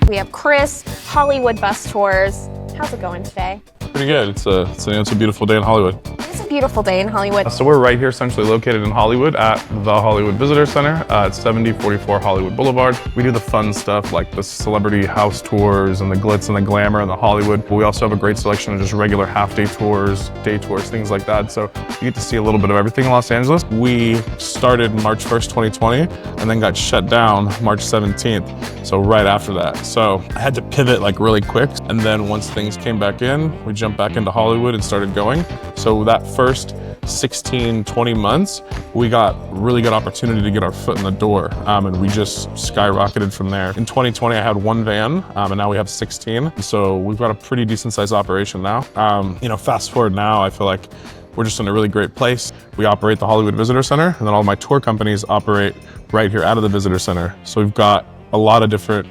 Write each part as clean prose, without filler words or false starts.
We have Chris, Hollywood Bus Tours. How's it going today? Pretty good. It's a beautiful day in Hollywood. It's a beautiful day in Hollywood. So we're right here, essentially located in Hollywood at the Hollywood Visitor Center. It's 7044 Hollywood Boulevard. We do the fun stuff like the celebrity house tours and the glitz and the glamour and the Hollywood. But we also have a great selection of just regular half-day tours, day tours, things like that. So you get to see a little bit of everything in Los Angeles. We started March 1st, 2020, and then got shut down March 17th. So right after that. So I had to pivot like really quick. And then once things came back in, we jumped back into Hollywood and started going. So that first 16, 20 months, we got really good opportunity to get our foot in the door. And we just skyrocketed from there. In 2020, I had one van, and now we have 16. So we've got a pretty decent sized operation now. Fast forward now, I feel like we're just in a really great place. We operate the Hollywood Visitor Center, and then all my tour companies operate right here out of the Visitor Center. So we've got a lot of different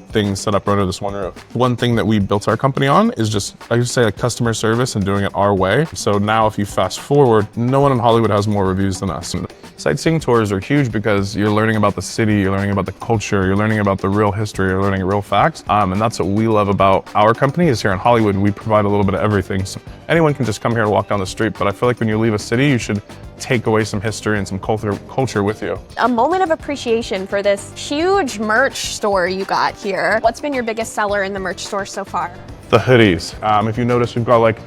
things set up under this one roof. One thing that we built our company on is just, I would say, like customer service and doing it our way. So now if you fast forward, no one in Hollywood has more reviews than us. And sightseeing tours are huge because you're learning about the city, you're learning about the culture, you're learning about the real history, you're learning real facts. And that's what we love about our company is here in Hollywood, we provide a little bit of everything. So anyone can just come here and walk down the street, but I feel like when you leave a city, you should take away some history and some culture with you. A moment of appreciation for this huge merch store you got here. What's been your biggest seller in the merch store so far? The hoodies. If you notice, we've got like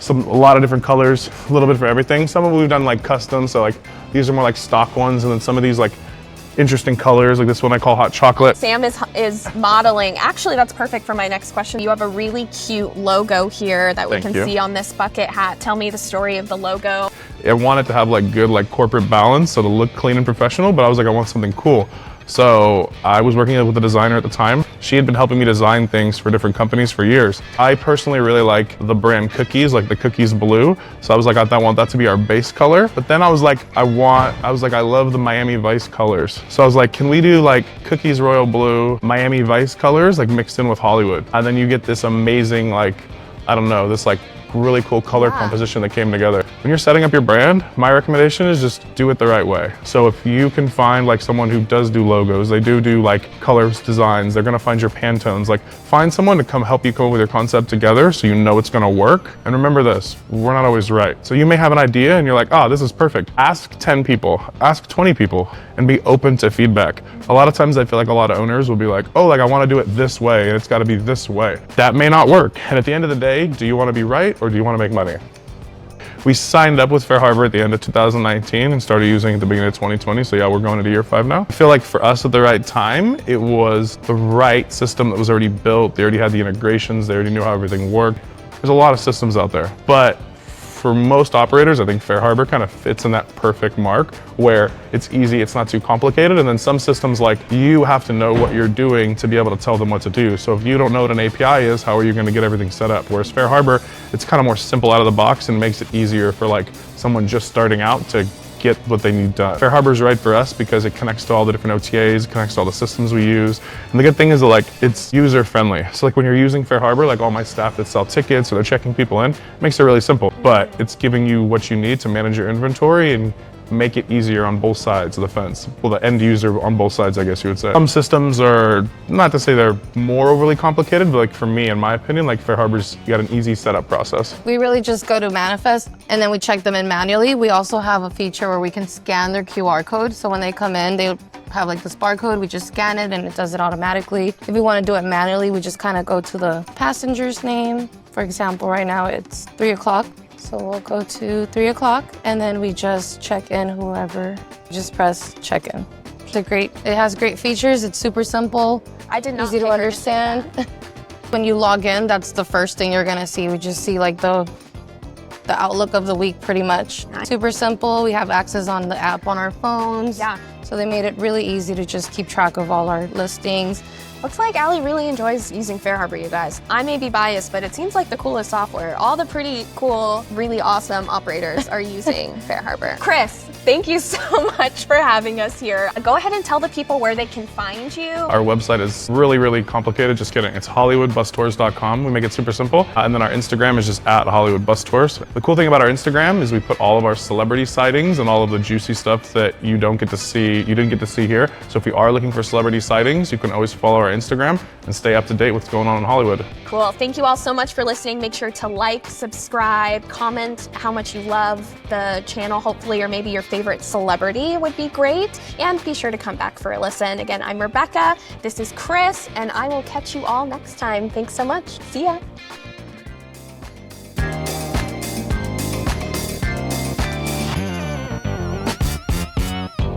a lot of different colors, a little bit for everything. Some of them we've done like custom, so like these are more like stock ones, and then some of these like interesting colors, like this one I call hot chocolate. Sam is modeling. Actually, that's perfect for my next question. You have a really cute logo here that we can see on this bucket hat. Tell me the story of the logo. I wanted to have like good like corporate balance, so to look clean and professional, but I was like, I want something cool. So I was working with a designer at the time. She had been helping me design things for different companies for years. I personally really like the brand Cookies, like the Cookies blue. So I was like, I want that to be our base color. But then I was like, I love the Miami Vice colors. So I was like, can we do like Cookies Royal Blue, Miami Vice colors, like mixed in with Hollywood? And then you get this amazing, like, I don't know, this like really cool color composition that came together. When you're setting up your brand, my recommendation is just do it the right way. So if you can find like someone who does do logos, they do like colors, designs, they're gonna find your Pantones, like find someone to come help you come up with your concept together so you know it's gonna work. And remember this, we're not always right. So you may have an idea and you're like, oh, this is perfect. Ask 10 people, ask 20 people, and be open to feedback. A lot of times I feel like a lot of owners will be like, oh, like I wanna do it this way and it's gotta be this way. That may not work. And at the end of the day, do you wanna be right or do you wanna make money? We signed up with FareHarbor at the end of 2019 and started using it at the beginning of 2020. So yeah, we're going into year 5 now. I feel like for us at the right time, it was the right system that was already built. They already had the integrations. They already knew how everything worked. There's a lot of systems out there, but for most operators, I think FareHarbor kind of fits in that perfect mark where it's easy, it's not too complicated. And then some systems, like you have to know what you're doing to be able to tell them what to do. So if you don't know what an API is, how are you going to get everything set up? Whereas FareHarbor, it's kind of more simple out of the box and makes it easier for like someone just starting out to get what they need done. FareHarbor is right for us because it connects to all the different OTAs, connects to all the systems we use. And the good thing is that like it's user friendly. So like when you're using FareHarbor, like all my staff that sell tickets or they're checking people in, it makes it really simple. But it's giving you what you need to manage your inventory and make it easier on both sides of the fence. Well, the end user on both sides, I guess you would say. Some systems are, not to say they're more overly complicated, but like for me, in my opinion, like FareHarbor's got an easy setup process. We really just go to Manifest and then we check them in manually. We also have a feature where we can scan their QR code. So when they come in, they have like this barcode, we just scan it and it does it automatically. If we want to do it manually, we just kind of go to the passenger's name. For example, right now it's 3 o'clock. So we'll go to 3 o'clock and then we just check in whoever. Just press check in. It has great features. It's super simple. Easy to understand. When you log in, that's the first thing you're gonna see. We just see like the outlook of the week pretty much. Super simple. We have access on the app on our phones. Yeah. So they made it really easy to just keep track of all our listings. Looks like Allie really enjoys using FareHarbor, you guys. I may be biased, but it seems like the coolest software. All the pretty cool, really awesome operators are using FareHarbor. Chris, thank you so much for having us here. Go ahead and tell the people where they can find you. Our website is really, really complicated. Just kidding. It's HollywoodBusTours.com. We make it super simple. And then our Instagram is just at Hollywood Bus Tours. The cool thing about our Instagram is we put all of our celebrity sightings and all of the juicy stuff that you didn't get to see here. So if you are looking for celebrity sightings, you can always follow our Instagram and stay up to date with what's going on in Hollywood. Cool. Thank you all so much for listening. Make sure to like, subscribe, comment how much you love the channel, hopefully, or maybe your favorite celebrity would be great. And be sure to come back for a listen. Again, I'm Rebecca. This is Chris, and I will catch you all next time. Thanks so much. See ya.